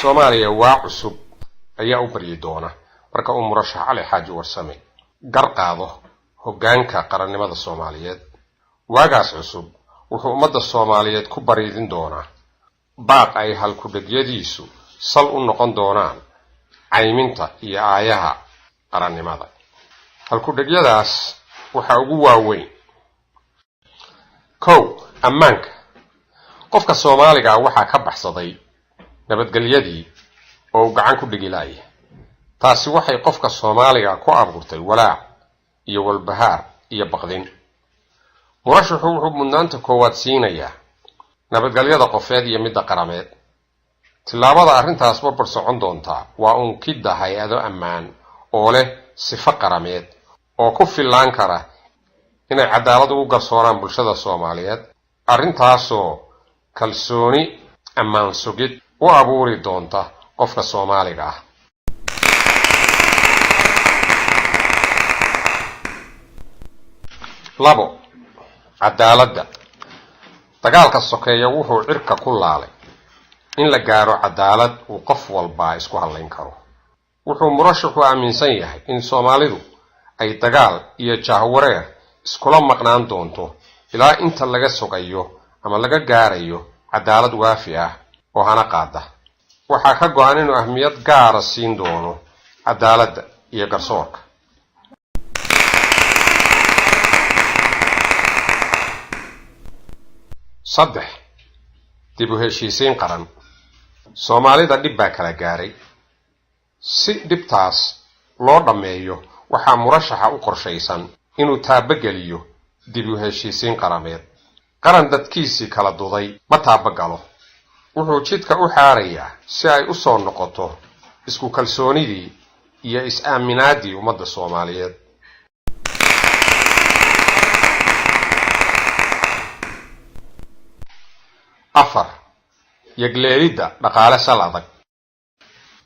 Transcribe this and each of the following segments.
Soomaaliya waa cusub ayaa u baryi doona marka uu murashax Cali Xaaji Warsame garqaado hoggaanka qarannimada Soomaaliyeed. Waagaas cusub wuxuu ummadda Soomaaliyeed ku bariidin doonaa baaq ay halku-dhagyadiisu sal u noqon doonaan cayminta iyo aayaha qarannimada. Halku-dhagyadaas waxa ugu waaweyn: kow, ammaanka. Qofka Soomaaliga waxaa ka baxsaday nabadgelyadii oo uu gacan ku dhigi laayay. Taasi waxay qofka Soomaaliga ku abuurtay walaac iyo walbahaar iyo baqdin. Murashaxu wuxuu mudnaanta koowaad siinayaa nabadgelyada qofeed iyo midda qarameed. Tillaabada arrintaas barbar socon doonta waa unkidda hay-ado ammaan oo leh sifo qarameed oo ku fillaan kara inay cadaalad ugu garsooraan bulshada Soomaaliyeed. Arrintaasoo kalsooni ammaan sugid u abuuri doonta qofka Soomaaliga ah. Labo, cadaaladda. Dagaalka sokeeya wuxuu cirka ku laalay in la gaaro cadaalad uu qof walba isku halayn karo. Wuxuu murashaxu aaminsan yahay in Soomaalidu ay dagaal iyo jahwareer iskula maqnaan doonto ilaa inta laga sugayo ama laga gaarayo cadaalad waafi ah oo hana qaada. Waxaa ka go'an inuu ahmiyad gaara siin doono cadaaladda iyo garsoorka. Saddex, dib u heshiisiin qaran. Soomaalida dhib baa kala gaaray. Si dhibtaas loo dhammeeyo, waxaa murashaxa u qorshaysan inuu taabageliyo dib u heshiisiin qarameed. Qaran dadkiisii kala duday ma taabagalo. Wuxuu jidka u xaarayaa si ay u soo noqoto isku kalsoonidii iyo is-aaminaadii ummadda Soomaaliyeed. Afar, yagleelidda dhaqaale sal adag.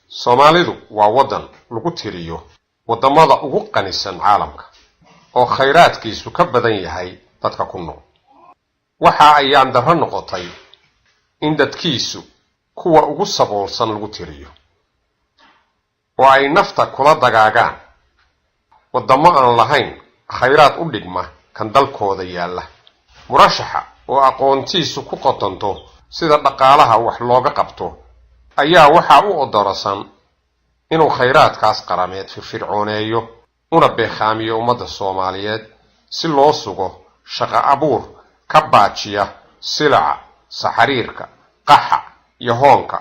Soomaalidu waa waddan lagu tiriyo waddamada ugu qanisan caalamka oo khayraadkiisu ka badan yahay dadka ku nool. Waxa ayaan darro noqotay in dadkiisu kuwa ugu saboolsan lagu tiriyo oo ay nafta kula dagaagaan waddamo aan lahayn khayraad u dhigma kan dalkooda yaalla. Murashaxa oo aqoontiisu ku qotonto sida dhaqaalaha wax looga qabto ayaa waxaa u odorasan inuu khayraadkaas qarameed firfircooneeyo una beekhaamiyo ummadda Soomaaliyeed si loo sugo shaqo abuur ka baajiya silaca, saxariirka, qaxa iyo hoonka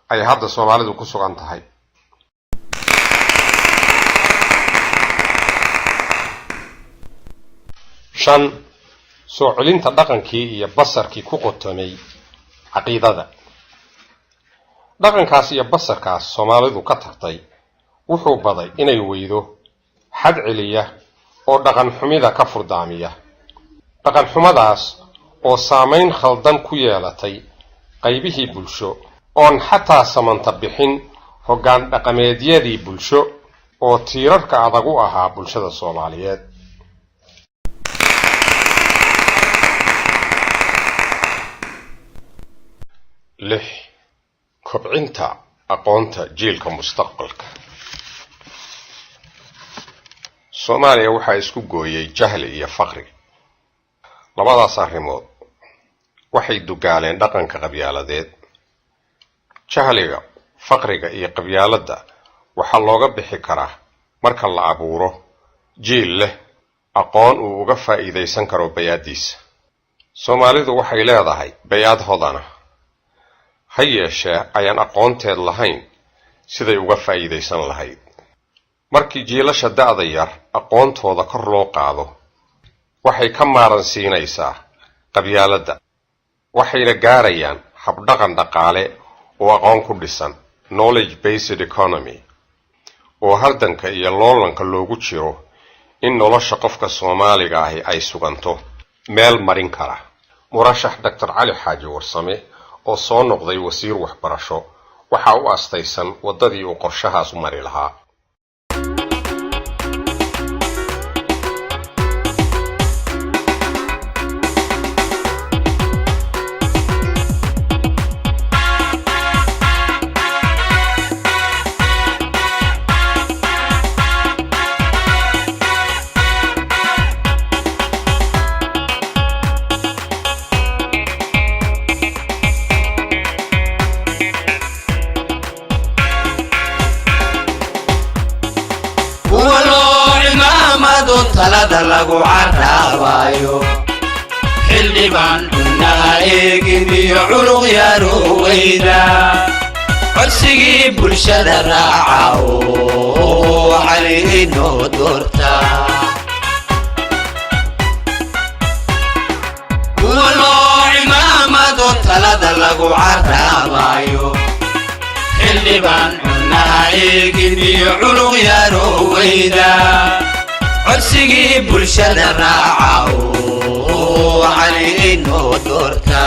ay hadda Soomaalidu ku sugan tahay. Shan, soo celinta dhaqankii iyo basarkii ku qotomay caqiidada. Dhaqankaas iyo basarkaas Soomaalidu ka tagtay wuxuu baday inay weydo xad celiya oo dhaqan xumida ka furdaamiya. Dhaqan xumadaas oo saamayn khaldan ku yeelatay qaybihii bulsho oon xataa samanta bixin hoggaan dhaqameedyadii bulsho oo tiirarka adag u ahaa bulshada Soomaaliyeed. Lix, kobcinta aqoonta jiilka mustaqbalka. Soomaaliya waxaa isku gooyay jahli iyo faqri. Labadaas arrimood waxay dugaaleen dhaqanka qabyaaladeed. Jahliga, faqriga iyo qabyaaladda waxaa looga bixi karaa marka la abuuro jiil leh aqoon uu uga faa'iidaysan karo bay'adiisa. Soomaalidu waxay leedahay bay'ad hodana, ha yeeshee ayaan aqoonteed lahayn siday uga faa'iidaysan lahayd. Markii jiilasha da'da yar aqoontooda kor loo qaado waxay ka maaran siinaysaa qabyaaladda waxayna gaarayaan habdhaqan dhaqaale oo aqoon ku dhisan knowledge based economy oo hardanka iyo loolanka loogu jiro in nolosha qofka Soomaaliga ahi ay suganto meel marin kara murashax Dr. Cali Xaaji Warsame oo soo noqday wasiir waxbarasho waxa uu astaysan wadadii uu qorshahaas u mari lahaa talada lagu caraabayo xildhibaan cunnaha eegin iyo culuq yaro weyda codsigii bulshada raaca oo caliinoo doorta kuwa loo cimaamado talada lagu caraabayo xildhibaan cunnaha eegin iyo culuq yaro weyda codsigii bulshada raaca oo caliinoo doorta